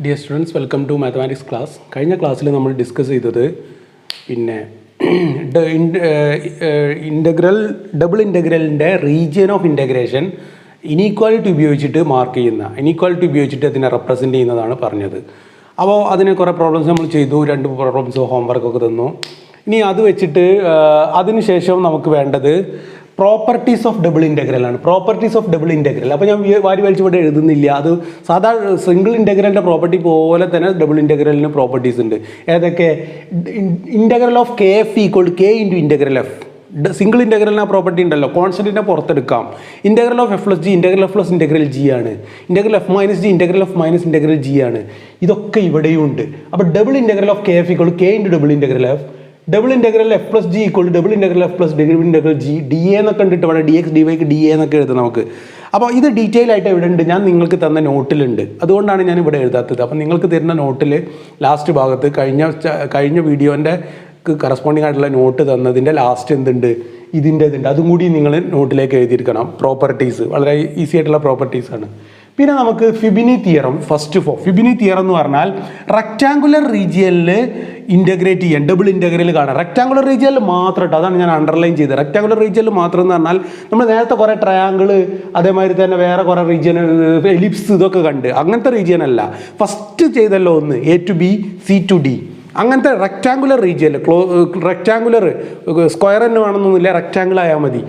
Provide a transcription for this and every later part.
Dear students, welcome to mathematics class. കഴിഞ്ഞ ക്ലാസ്സിൽ നമ്മൾ ഡിസ്കസ് ചെയ്തത് ഡബിൾ ഇൻ്റഗ്രലിൻ്റെ റീജിയൻ ഓഫ് ഇൻ്റഗ്രേഷൻ ഇനീക്വാലിറ്റി ഉപയോഗിച്ചിട്ട് മാർക്ക് ചെയ്യുന്ന ഇനീക്വാലിറ്റി ഉപയോഗിച്ചിട്ട് അതിനെ റെപ്രസെൻറ്റ് ചെയ്യുന്നതാണ് പറഞ്ഞത്. അപ്പോൾ അതിന് കുറേ പ്രോബ്ലംസ് നമ്മൾ ചെയ്തു, 2 പ്രോബ്ലംസ് ഹോംവർക്കൊക്കെ തന്നു. ഇനി അത് വെച്ചിട്ട് അതിനുശേഷം നമുക്ക് വേണ്ടത് പ്രോപ്പർട്ടീസ് ഓഫ് ഡബിൾ ഇൻ്റഗ്രൽ ആണ്. പ്രോപ്പർട്ടീസ് ഓഫ് ഡബിൾ ഇൻ്റഗ്രൽ അപ്പോൾ ഞാൻ വാരി വലിച്ച് ഇവിടെ എഴുതുന്നില്ല. അത് സാധാരണ സിംഗിൾ ഇൻ്റഗ്രലിൻ്റെ പ്രോപ്പർട്ടി പോലെ തന്നെ ഡബിൾ ഇൻ്റഗ്രലിന് പ്രോപ്പർട്ടീസ് ഉണ്ട്. ഏതൊക്കെ? Integral of k f equal k into integral f. Single ഇൻ്റഗ്രലിന് ആ പ്രോപ്പർട്ടി ഉണ്ടല്ലോ, കോൺസ്റ്റൻറ്റിനെ പുറത്തെടുക്കാം. Integral of f plus g integral f plus integral g ആണ്. Integral f minus g integral f minus integral g ആണ്. ഇതൊക്കെ ഇവിടെയും ഉണ്ട്. അപ്പോൾ double integral of k f equal k into double integral f. Double integral f plus g equal double integral f plus double integral g. D A എന്നൊക്കെ കണ്ടിട്ട് ഇവിടെ D X D വൈക്ക് D A എന്നൊക്കെ എഴുതാം നമുക്ക്. അപ്പോൾ ഇത് detail ആയിട്ട് ഇവിടെ ഉണ്ട്, ഞാൻ നിങ്ങൾക്ക് തന്ന നോട്ടിലുണ്ട്. അതുകൊണ്ടാണ് ഞാൻ ഇവിടെ എഴുതാത്തത്. അപ്പോൾ നിങ്ങൾക്ക് തരുന്ന നോട്ടിൽ ലാസ്റ്റ് ഭാഗത്ത് കഴിഞ്ഞ വീഡിയോൻ്റെ കറസ്പോണ്ടിങ് ആയിട്ടുള്ള നോട്ട് തന്നതിൻ്റെ ലാസ്റ്റ് എന്തുണ്ട്, ഇതിൻ്റെ ഇതുണ്ട്. അതും കൂടി നിങ്ങൾ നോട്ടിലേക്ക് എഴുതിയിരിക്കണം. പ്രോപ്പർട്ടീസ് വളരെ ഈസി ആയിട്ടുള്ള പ്രോപ്പർട്ടീസാണ്. പിന്നെ നമുക്ക് ഫിബിനി തിയറം. ഫിബിനി തിയറം എന്ന് പറഞ്ഞാൽ റെക്റ്റാങ്കുലർ റീജിയനിൽ ഇൻ്റഗ്രേറ്റ് ചെയ്യാൻ ഡബിൾ ഇൻ്റഗ്രൽ കാണാം. റെക്റ്റാങ്കുലർ റീജിയനിൽ മാത്രം, അതാണ് ഞാൻ അണ്ടർലൈൻ ചെയ്തത്. റെക്റ്റാങ്കുലർ റീജിയനിൽ മാത്രം എന്ന് പറഞ്ഞാൽ നമ്മൾ നേരത്തെ കുറേ ട്രയാങ്കിൾ, അതേമാതിരി തന്നെ വേറെ കുറേ റീജിയൻ, എലിപ്സ്, ഇതൊക്കെ കണ്ട് അങ്ങനത്തെ റീജിയൻ അല്ല. ഫസ്റ്റ് ചെയ്തല്ലോ ഒന്ന് A to B C to D, അങ്ങനത്തെ റെക്റ്റാങ്കുലർ റീജിയനിൽ റെക്റ്റാങ്കുലർ സ്ക്വയർ തന്നെ വേണമെന്നൊന്നുമില്ല, റെക്റ്റാങ്കിൾ ആയാൽ മതി.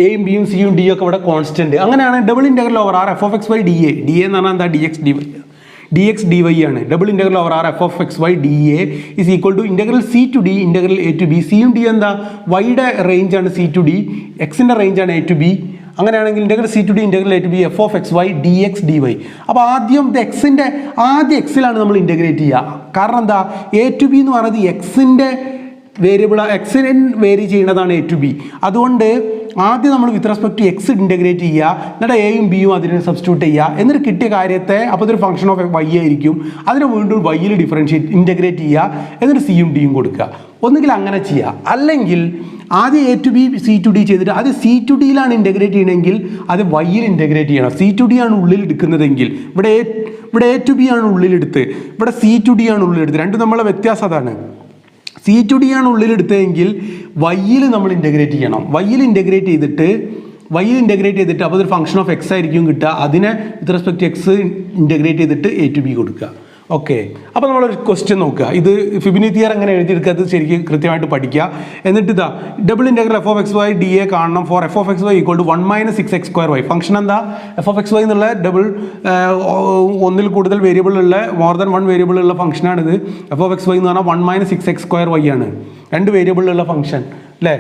എയും ബിയും സിയും ഡിയും ഒക്കെ ഇവിടെ കോൺസ്റ്റൻറ്റ്. അങ്ങനെയാണ് double integral over R F of X Y D A. D A എന്ന് പറഞ്ഞാൽ എന്താ? ഡി എക്സ് ഡി വൈ ആണ്. Double integral over R F of X Y D A is equal to integral C to D integral A to B. സിയും D എന്താ? വൈയുടെ റേഞ്ചാണ് C to D, എക്സിൻ്റെ റേഞ്ചാണ് എ ടു ബി. അങ്ങനെയാണെങ്കിൽ integral C to D integral A to B F of X Y D X D Y. അപ്പോൾ ആദ്യം എക്സിലാണ് നമ്മൾ ഇൻ്റഗ്രേറ്റ് ചെയ്യുക. കാരണം എന്താ? എ ടു ബി എന്ന് പറയുന്നത് എക്സിൻ്റെ വേരിയബിൾ, എക്സിന് വേരി ചെയ്യുന്നതാണ് എ ടു ബി. അതുകൊണ്ട് ആദ്യം നമ്മൾ with respect to X integrate ചെയ്യുക, എന്നിട്ട് എയും ബിയും അതിന് സബ്സ്റ്റിറ്റ്യൂട്ട് ചെയ്യുക. എന്നിട്ട് കിട്ടിയ കാര്യത്തെ അപ്പോൾ ഇതൊരു ഫംഗ്ഷൻ ഓഫ് വൈ ആയിരിക്കും, അതിനെ വീണ്ടും വൈയിൽ ഇൻ്റഗ്രേറ്റ് ചെയ്യുക, എന്നിട്ട് സിയും ഡിയും കൊടുക്കുക. ഒന്നുകിൽ അങ്ങനെ ചെയ്യുക, അല്ലെങ്കിൽ ആദ്യം A to B C to D ചെയ്തിട്ട് അത് സി ടു ഡിയിലാണ് ഇൻ്റഗ്രേറ്റ് ചെയ്യണമെങ്കിൽ അത് വൈയിൽ ഇൻ്റഗ്രേറ്റ് ചെയ്യണം. സി ടു ഡി ആണ് ഉള്ളിൽ എടുക്കുന്നതെങ്കിൽ ഇവിടെ എ ടു ബി ആണ് ഉള്ളിലെടുത്ത്, ഇവിടെ സി ടു ഡി ആണ് ഉള്ളിലെടുത്ത്. രണ്ടും നമ്മളെ വ്യത്യാസം അതാണ്. സി ടു ഡി ആണ് ഉള്ളിലെടുത്തതെങ്കിൽ വൈയിൽ നമ്മൾ ഇൻ്റഗ്രേറ്റ് ചെയ്യണം. വൈയിൽ ഇൻ്റഗ്രേറ്റ് ചെയ്തിട്ട് അപ്പോൾ ഒരു ഫംഗ്ഷൻ ഓഫ് എക്സ് ആയിരിക്കും കിട്ടുക. അതിനെ വിത്ത് റെസ്പെക്ട് എക്സ് ഇൻ്റഗ്രേറ്റ് ചെയ്തിട്ട് എ ടു ബി കൊടുക്കുക. ഓക്കെ, അപ്പോൾ നമ്മളൊരു ക്വസ്റ്റ്യൻ നോക്കുക. ഇത് ഫിബിനി തിയർ എങ്ങനെ എഴുതിയെടുക്കുക, അത് ശരിക്കും കൃത്യമായിട്ട് പഠിക്കുക. എന്നിട്ട് ഇതാ double integral f of X Y D a കാണണം for f of X y equal to 1 - 6x² y. Function എന്താ? എഫ് ഓഫ് എക്സ് വൈ എന്നുള്ള ഡബിൾ ഒന്നിൽ കൂടുതൽ വേരിയബിൾ ഉള്ള മോർ ദാൻ 1 വേരിയബിൾ ഉള്ള ഫംഗ്ഷനാണിത്. എഫ് ഓഫ് എക്സ് വൈ എന്ന് പറഞ്ഞാൽ 1 - 6x² y ആണ്. 2 വേരിയബിളുള്ള ഫംഗ്ഷൻ അല്ലേ?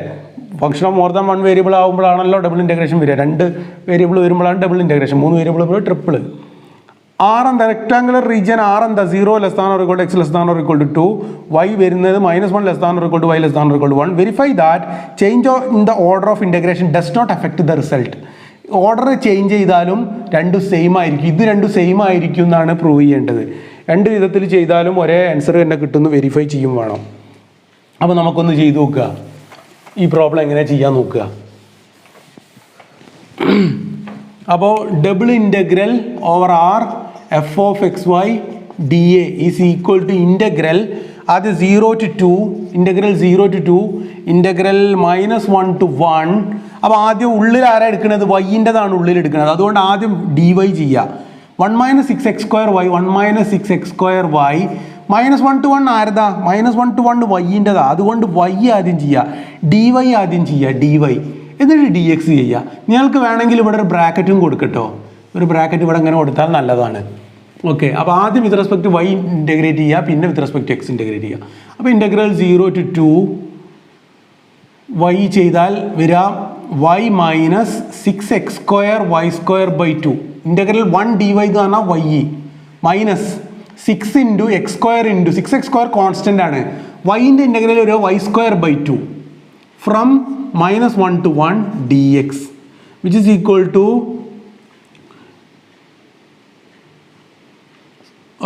Function of more than 1 variable ആകുമ്പോഴാണല്ലോ ഡബിൾ ഇൻ്റഗ്രേഷൻ വരിക. 2 വേരിയബിൾ വരുമ്പോഴാണ് ഡബിൾ ഇൻ്റഗ്രേഷൻ. 3 വേരിയബിൾ വരുമ്പോൾ ട്രിപ്പിൾ. ആർ എന്താ? റെക്ടാങ്കുലർ റീജിയൻ ആർ എന്താ? 0 less than or equal to X less than or equal to 2. Y വരുന്നത് -1 less than or equal to Y less than or equal to 1. Verify that change in the order of integration does not affect the result. Order change ചെയ്താലും രണ്ടും same ആയിരിക്കും. ഇത് രണ്ടും same ആയിരിക്കും എന്നാണ് prove ചെയ്യേണ്ടത്. 2 വിധത്തിൽ ചെയ്താലും ഒരേ ആൻസർ തന്നെ കിട്ടുന്നു വെരിഫൈ ചെയ്യും വേണം. അപ്പോൾ നമുക്കൊന്ന് ചെയ്ത് നോക്കുക, ഈ പ്രോബ്ലം എങ്ങനെ ചെയ്യാൻ നോക്കുക. അപ്പോൾ double integral over R F of X Y D A is equal to integral ആദ്യം 0 to 2 ഇൻ്റഗ്രൽ 0 to 2 ഇൻ്റഗ്രൽ -1 to 1. അപ്പോൾ ആദ്യം ഉള്ളിൽ ആരാ എടുക്കുന്നത്? വൈൻ്റെതാണ് ഉള്ളിൽ എടുക്കുന്നത്. അതുകൊണ്ട് ആദ്യം ഡി വൈ ചെയ്യുക. 1 - 6x² y 1 - 6x² y -1 to 1 ആരതാ? -1 to 1 വൈൻ്റെതാ. അതുകൊണ്ട് വൈ ആദ്യം ചെയ്യുക, ഡി വൈ ആദ്യം ചെയ്യുക, ഡി വൈ, എന്നിട്ട് ഡി എക്സ് ചെയ്യുക. നിങ്ങൾക്ക് വേണമെങ്കിൽ ഇവിടെ ഒരു ബ്രാക്കറ്റും കൊടുക്കട്ടോ. ഒരു ബ്രാക്കറ്റ് ഇവിടെ ഇങ്ങനെ കൊടുത്താൽ നല്ലതാണ്. ഓക്കെ, അപ്പോൾ ആദ്യം വിത്ത് റെസ്പെക്ട് വൈ ഇൻ്റഗ്രേറ്റ് ചെയ്യുക, പിന്നെ വിത്ത് റെസ്പെക്ട് എക്സ് ഇൻ്റഗ്രേറ്റ് ചെയ്യുക. അപ്പോൾ ഇൻ്റഗ്രൽ 0 to 2 വൈ ചെയ്താൽ വരാം y - 6x² y²/2. Integral 1 dy എന്ന് പറഞ്ഞാൽ Y minus 6 into x² into 6x² constant ആണ്. വൈൻ്റെ ഇൻ്റഗ്രൽ ഒരു y²/2 from -1 to 1 dx which is equal to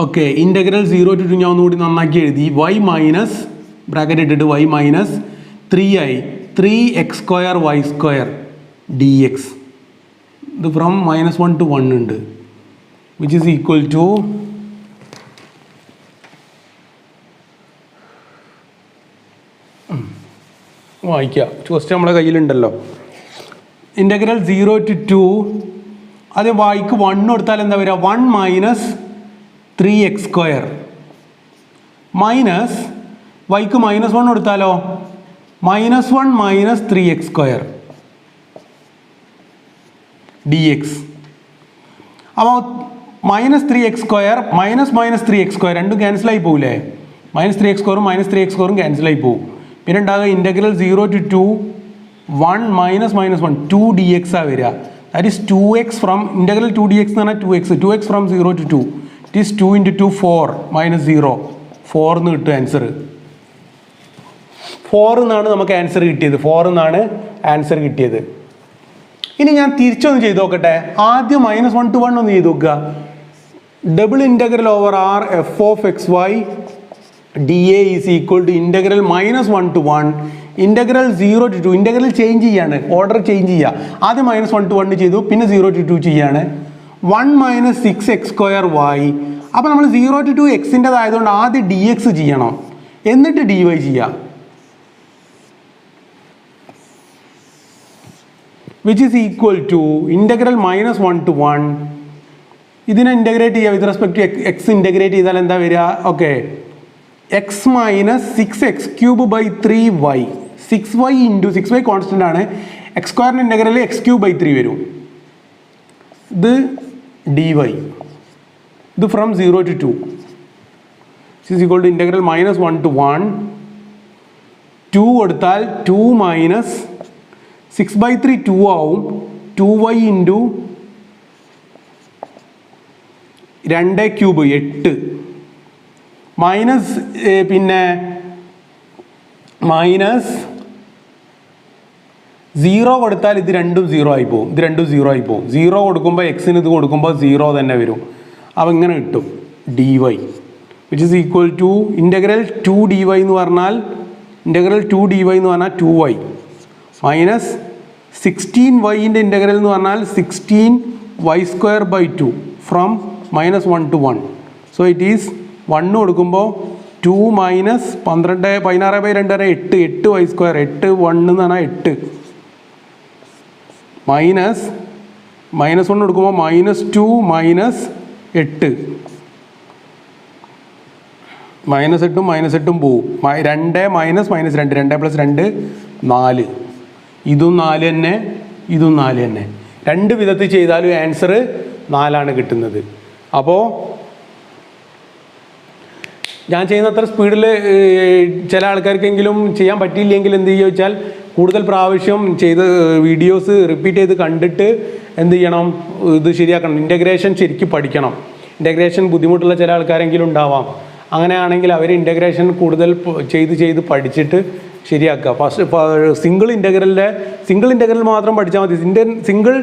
okay integral 0 to 2 ഞാൻ ഒന്നുകൂടി നന്നാക്കി എഴുതി. y മൈനസ് ബ്രാക്കറ്റ് ഇട്ടിട്ട് y minus 3i 3x² y² dx. ഇത് ഫ്രം -1 to 1 ഉണ്ട്, വിച്ച് ഈസ് ഈക്വൽ ടു വായിക്കുക. ക്വസ്റ്റ്യൻ നമ്മളെ കയ്യിലുണ്ടല്ലോ. ഇൻ്റഗ്രൽ 0 to 2 അത് വൈക്ക് 1 കൊടുത്താൽ എന്താ വരിക? 1 മൈനസ് 3x² മൈനസ് വൈക്ക് -1 കൊടുത്താലോ -1 മൈനസ് 3x² dx. അപ്പോൾ -3x² മൈനസ് 3x² രണ്ടും ക്യാൻസലായി പോകില്ലേ? -3x² -3x² ക്യാൻസലായി പോകും. പിന്നെ ഉണ്ടാകുക ഇൻ്റഗ്രൽ 0 to 2 1 മൈനസ് -1 2 dx ആണ് വരിക. That is 2x from integral 2 dx എന്ന് പറഞ്ഞാൽ 2x from 0 to 2 it is 2 into 2 4 minus 0 4 എന്ന് കിട്ടും ആൻസർ. 4 എന്നാണ് നമുക്ക് ആൻസർ കിട്ടിയത്. 4 എന്നാണ് ആൻസർ കിട്ടിയത്. ഇനി ഞാൻ തിരിച്ചൊന്ന് ചെയ്ത് നോക്കട്ടെ. ആദ്യം -1 to 1 ഒന്ന് ചെയ്ത് നോക്കുക. Double integral over R F of X Y D A is equal to integral -1 to 1 integral 0 to 2 integral change ചെയ്യാണ്, ഓർഡർ ചേഞ്ച് ചെയ്യുക. ആദ്യം -1 to 1 ചെയ്തു, പിന്നെ 0 to 2 ചെയ്യാണ്. 1 മൈനസ് 6x² y. അപ്പോൾ നമ്മൾ 0 to 2 എക്സിൻ്റെതായതുകൊണ്ട് ആദ്യം ഡി എക്സ് ചെയ്യണം, എന്നിട്ട് ഡി വൈ ചെയ്യാം. Which is equal to integral -1 to 1. ഇതിനെ ഇൻ്റഗ്രേറ്റ് ചെയ്യുക with respect to X integrate ചെയ്താൽ എന്താ വരിക? Okay, X minus 6x³ 3y 6y into 6y constant ആണ്. x² ഇൻ്റഗ്രൽ x³ 3 വരും. ഇത് dy. ഇത് from 0 to 2 is equal to integral -1 to 1 2 കൊടുത്താൽ 2 മൈനസ് 6/3 2 ആവും. 2y ഇൻറ്റു 2³ 8 മൈനസ് പിന്നെ മൈനസ് 0 കൊടുത്താൽ ഇത് രണ്ടും 0 ആയി പോകും. ഇത് രണ്ടും 0 ആയി പോകും. 0 കൊടുക്കുമ്പോൾ എക്സിന് ഇത് കൊടുക്കുമ്പോൾ 0 തന്നെ വരും. അപ്പോൾ ഇങ്ങനെ കിട്ടും dy which is equal to integral 2 dy എന്ന് പറഞ്ഞാൽ 2y മൈനസ് 16y ഇൻ്റഗ്രൽ എന്ന് പറഞ്ഞാൽ 16y² 2 from -1 to 1. So it is 1 കൊടുക്കുമ്പോൾ 2 മൈനസ് 16/2 8 8y² 8 1 എന്ന് പറഞ്ഞാൽ 8 മൈനസ് -1 കൊടുക്കുമ്പോൾ -2 മൈനസ് 8 -8 പോവും. 2 മൈനസ് -2 2 + 2 4. ഇതും 4 തന്നെ, ഇതും 4 തന്നെ. രണ്ട് വിധത്തിൽ ചെയ്താലും ആൻസർ 4 കിട്ടുന്നത്. അപ്പോൾ ഞാൻ ചെയ്യുന്ന അത്ര സ്പീഡിൽ ചില ആൾക്കാർക്കെങ്കിലും ചെയ്യാൻ പറ്റിയില്ലെങ്കിൽ എന്ത് ചെയ്യുക വെച്ചാൽ കൂടുതൽ പ്രാവശ്യം ചെയ്ത് വീഡിയോസ് റിപ്പീറ്റ് ചെയ്ത് കണ്ടിട്ട് എന്ത് ചെയ്യണം, ഇത് ശരിയാക്കണം. ഇൻ്റഗ്രേഷൻ ശരിക്കും പഠിക്കണം. ഇൻ്റഗ്രേഷൻ ബുദ്ധിമുട്ടുള്ള ചില ആൾക്കാരെങ്കിലും ഉണ്ടാവാം. അങ്ങനെയാണെങ്കിൽ അവർ ഇൻ്റഗ്രേഷൻ കൂടുതൽ ചെയ്ത് പഠിച്ചിട്ട് ശരിയാക്കുക. ഫസ്റ്റ് സിംഗിൾ ഇൻ്റഗ്രൽ മാത്രം പഠിച്ചാൽ മതി. സിംഗിൾ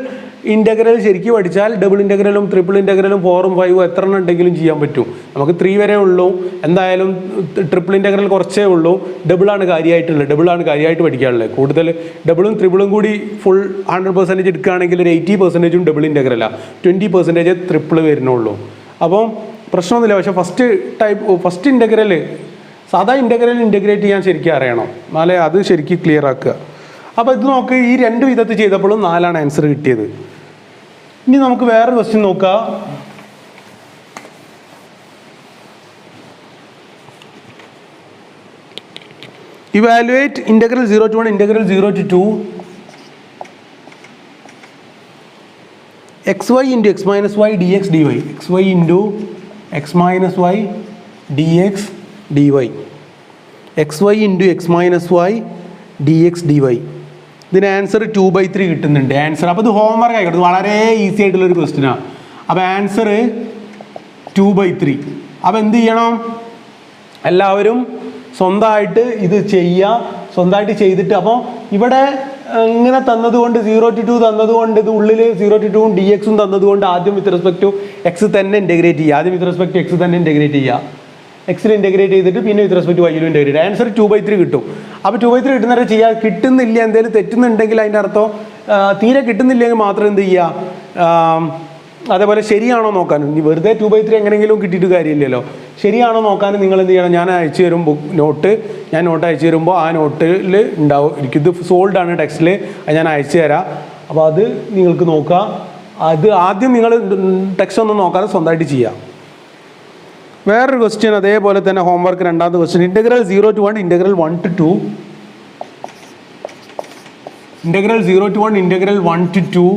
ഇൻ്റഗ്രൽ ശരിക്കും പഠിച്ചാൽ ഡബിൾ ഇൻ്റഗ്രലും ട്രിപ്പിൾ ഇൻ്റഗ്രലും 4ഉം 5ഉം എത്ര എണ്ണം ഉണ്ടെങ്കിലും ചെയ്യാൻ പറ്റും. നമുക്ക് 3 വരെ ഉള്ളൂ. എന്തായാലും ട്രിപ്പിൾ ഇൻ്റഗ്രൽ കുറച്ചേ ഉള്ളൂ. ഡബിളാണ് കാര്യമായിട്ട് പഠിക്കാനുള്ളത്. കൂടുതൽ ഡബിളും ട്രിപ്പിളും കൂടി ഫുൾ 100% എടുക്കുകയാണെങ്കിൽ ഒരു 80% ഡബിൾ ഇൻ്റഗ്രലാണ്, 20% ട്രിപ്പിൾ വരുന്നുള്ളൂ. അപ്പം പ്രശ്നമൊന്നുമില്ല. പക്ഷേ ഫസ്റ്റ് ഇൻ്റഗ്രൽ സാധാ ഇൻ്റഗ്രൽ ഇൻ്റഗ്രേറ്റ് ചെയ്യാൻ ശരിക്കും അറിയണം, എന്നാലേ അത് ശരിക്കും ക്ലിയർ ആക്കുക. അപ്പോൾ ഇത് നോക്ക്, ഈ 2 വിധത്തിൽ ചെയ്തപ്പോഴും 4 ആൻസർ കിട്ടിയത്. ഇനി നമുക്ക് വേറെ ക്വസ്റ്റ്യൻ നോക്കാം. Evaluate integral 0 to 1 integral 0 to 2 xy into x minus y dx dy xy into x minus y dx dy xy into x minus y dx dy. ഇതിന് ആൻസർ 2/3 കിട്ടുന്നുണ്ട് ആൻസർ. അപ്പോൾ ഇത് ഹോംവർക്ക് ആയിക്കോട്ടെ, വളരെ ഈസി ആയിട്ടുള്ളൊരു ക്വസ്റ്റ്യനാണ്. അപ്പോൾ ആൻസർ 2/3. അപ്പോൾ എന്ത് ചെയ്യണം, എല്ലാവരും സ്വന്തമായിട്ട് ഇത് ചെയ്യുക. സ്വന്തമായിട്ട് ചെയ്തിട്ട് അപ്പോൾ ഇവിടെ ഇങ്ങനെ തന്നതുകൊണ്ട് 0 to 2 തന്നതുകൊണ്ട് ഇത് ഉള്ളിൽ 0 to 2 dx തന്നതുകൊണ്ട് ആദ്യം വിത്ത് റെസ്പെക്ട് ടു എക്സ് തന്നെ ഇൻ്റഗ്രേറ്റ് ചെയ്യുക. എക്സിൽ ഇൻ്റഗ്രേറ്റ് ചെയ്തിട്ട് പിന്നെ വിത്ത് റെസ്പെക്ട് ടു വൈയിലും ഇൻ്റഗ്രേറ്റ്. ആൻസർ 2/3 കിട്ടും. അപ്പോൾ 2/3 കിട്ടുന്നവരെ ചെയ്യുക. കിട്ടുന്നില്ല, എന്തെങ്കിലും തെറ്റുന്നുണ്ടെങ്കിൽ അതിൻ്റെ അർത്ഥം തീരെ കിട്ടുന്നില്ലെങ്കിൽ മാത്രം എന്ത് ചെയ്യുക, അതേപോലെ ശരിയാണോ നോക്കാനും, ഇനി വെറുതെ 2/3 എങ്ങനെയെങ്കിലും കിട്ടിയിട്ട് കാര്യമില്ലല്ലോ. ശരിയാണോ നോക്കാനും നിങ്ങൾ എന്ത് ചെയ്യണം, ഞാൻ അയച്ചു തരും നോട്ട്, ഞാൻ നോട്ട് അയച്ചു തരുമ്പോൾ ആ നോട്ടിൽ ഉണ്ടാവും എനിക്കിത് സോൾഡ് ആണ് ടെക്സ്റ്റിൽ, അത് ഞാൻ അയച്ചു തരാം. അപ്പോൾ അത് നിങ്ങൾക്ക് നോക്കാം. അത് ആദ്യം നിങ്ങൾ ടെക്സ്റ്റ് ഒന്നും നോക്കാതെ സ്വന്തമായിട്ട് ചെയ്യാം. വേറൊരു ക്വസ്റ്റ്യൻ അതേപോലെ തന്നെ ഹോംവർക്ക് രണ്ടാമത്തെ question, integral 0 to 1 integral 1 to 2 ഇൻ്റഗ്രൽ 0 to 1 integral 1 to 2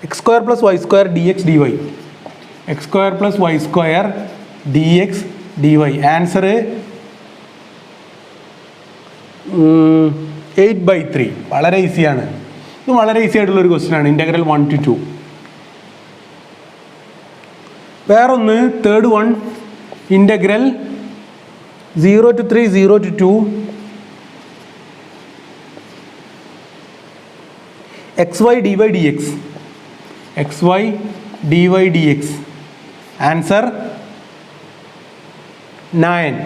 x square plus y square dx dy, x square plus y square dx dy. Answer 8/3. വളരെ ഈസിയാണ്, ഇത് വളരെ ഈസി ആയിട്ടുള്ളൊരു ക്വസ്റ്റ്യൻ ആണ്. Integral 1 to 2. വേറൊന്ന് third one, integral 0 to 3 0 to 2 xy dy dx, xy dy dx. Answer 9.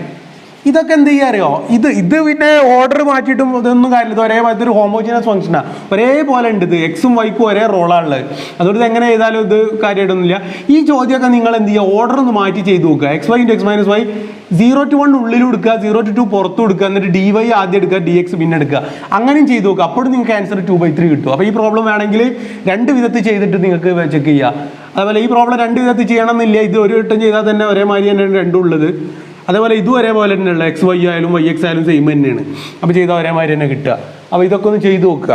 ഇതൊക്കെ എന്ത് ചെയ്യുക അറിയോ, ഇത് പിന്നെ ഓർഡർ മാറ്റിയിട്ടും ഇതൊന്നും കാര്യമില്ല. ഇത് ഒരേമാതിരി ഒരു ഹോമോജിനസ് ഫംഗ്ഷനാണ്, ഒരേപോലെ ഉണ്ട്. ഇത് എക്സും വൈക്കും ഒരേ റോളാണുള്ളത്. അതുകൊണ്ട് എങ്ങനെ ചെയ്താലും ഇത് കാര്യമായിട്ടൊന്നുമില്ല. ഈ ചോദ്യമൊക്കെ നിങ്ങൾ എന്ത് ചെയ്യുക, ഓർഡർ ഒന്ന് മാറ്റി ചെയ്ത് നോക്കുക. x y x - y 0 to 1 ഉള്ളിൽ എടുക്കുക, 0 to 2 പുറത്തും എടുക്കുക, എന്നിട്ട് dy ആദ്യം എടുക്കുക, dx പിന്നെ എടുക്കുക. അങ്ങനെയും ചെയ്ത് നോക്കുക. അപ്പോഴും നിങ്ങൾക്ക് ആൻസർ 2/3 കിട്ടും. അപ്പോൾ ഈ പ്രോബ്ലം വേണമെങ്കിൽ രണ്ട് വിധത്തിൽ ചെയ്തിട്ട് നിങ്ങൾക്ക് ചെക്ക് ചെയ്യുക. അതുപോലെ ഈ പ്രോബ്ലം രണ്ട് വിധത്തിൽ ചെയ്യണമെന്നില്ല, ഇത് ഒരു വട്ടം ചെയ്താൽ തന്നെ ഒരേമാതിരി തന്നെയാണ് രണ്ടും ഉള്ളത്. അതേപോലെ ഇതും ഒരേപോലെ തന്നെയുള്ള എക്സ് വൈ ആയാലും വൈ എക്സ് ആയാലും സെയിം തന്നെയാണ്. അപ്പോൾ ചെയ്താൽ ഒരേമാതിരി തന്നെ കിട്ടുക. അപ്പോൾ ഇതൊക്കെ ഒന്ന് ചെയ്ത് നോക്കുക.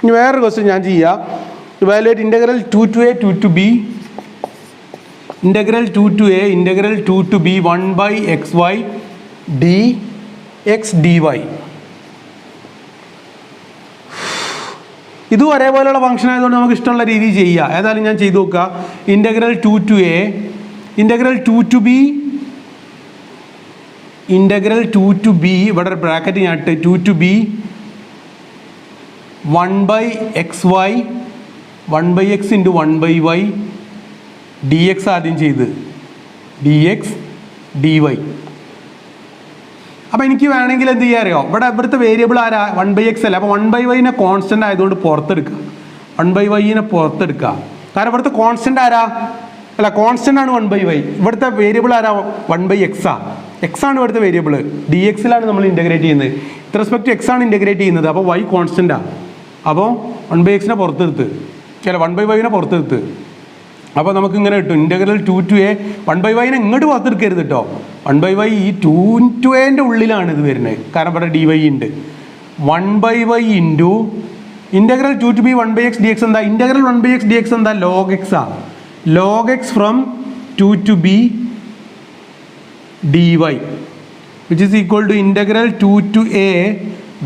ഇനി വേറൊരു ക്വസ്റ്റ്യൻ ഞാൻ ചെയ്യാം. Evaluate integral 2 to a 2 to b integral 2 to a integral 2 to b 1/xy dx dy. ഇതും ഒരേപോലെയുള്ള ഫംഗ്ഷൻ ആയതുകൊണ്ട് നമുക്ക് ഇഷ്ടമുള്ള രീതിയിൽ ചെയ്യുക. ഏതായാലും ഞാൻ ചെയ്ത് നോക്കുക. Integral 2 to a integral 2 to b integral 2 to b, ഇവിടെ ബ്രാക്കറ്റ് ഞാൻ ഇട്ട് 2 to b 1/xy 1/x into 1/y dx ആദ്യം ചെയ്ത് dx dy. അപ്പോൾ എനിക്ക് വേണമെങ്കിൽ എന്ത് ചെയ്യാൻ അറിയോ, ഇവിടുത്തെ വേരിയബിൾ ആരാ, 1/x അല്ല. അപ്പോൾ 1/y കോൺസ്റ്റൻ്റ് ആയതുകൊണ്ട് പുറത്തെടുക്കുക, 1/y പുറത്തെടുക്കുക. കാരണം ഇവിടുത്തെ കോൺസ്റ്റൻ്റ് ആരാ, അല്ല കോൺസ്റ്റൻ്റ് ആണ് 1/y. ഇവിടുത്തെ വേരിയബിൾ ആരാ, 1/x എക്സ് ആണ് ഇവിടുത്തെ വേരിയബിൾ. ഡി എക്സിലാണ് നമ്മൾ ഇൻ്റഗ്രേറ്റ് ചെയ്യുന്നത്. വിത്ത് റെസ്പെക്ട് ടു എക്സ് ആണ് ഇൻ്റഗ്രേറ്റ് ചെയ്യുന്നത്. അപ്പോൾ y കോൺസ്റ്റൻ്റാണ്. അപ്പോൾ 1/x പുറത്തെടുത്ത്, ചില 1/y പുറത്തെടുത്ത്. അപ്പോൾ നമുക്ക് ഇങ്ങനെ കിട്ടും ഇൻ്റഗ്രൽ 2 to a 1/y ഇങ്ങോട്ട് പുറത്തെടുക്കരുത് കേട്ടോ. 1/y ഈ 2 to a ഉള്ളിലാണ് ഇത് വരുന്നത്. കാരണം ഇവിടെ dy ഉണ്ട്. 1/y into integral 2 to b 1/x dx എന്താ, ഇൻ്റഗ്രൽ 1/x dx എന്താ, log x ആ. log x from 2 to b dy which is equal to integral 2 to a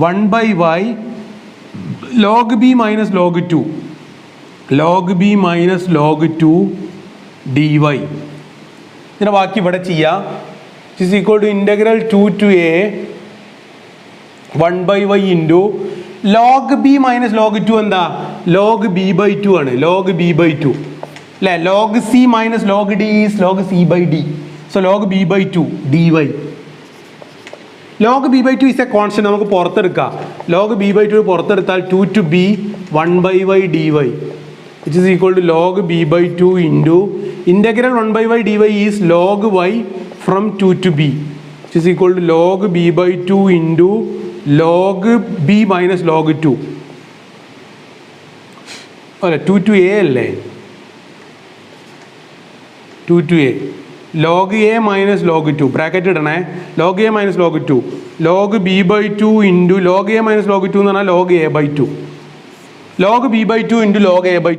1/y log b minus log 2 log b minus log 2 dy. ഇതിനെ ബാക്കി ഇവിടെ ചെയ്യാം. which is equal to integral 2 to a 1/y into log b minus log 2 എന്താ, log b/2 ആണ്. log b/2 അല്ലേ. log c minus log d is log c/d. So log b/2 dy. log b/2 is a constant. നമുക്ക് പുറത്തെടുക്കാം. log b/2 പുറത്തെടുത്താൽ 2 to b 1/y dy which is equal to log b/2 into integral 1/y dy is log y from 2 to b which is equal to log b/2 into log b minus log 2 അല്ലേ, 2 to a അല്ലേ, 2 to a log a minus log 2 bracket ഇടണേ. log a minus log 2 log b/2 into log a minus log 2 എന്ന് പറഞ്ഞാൽ log a/2 log b/2 into log a/2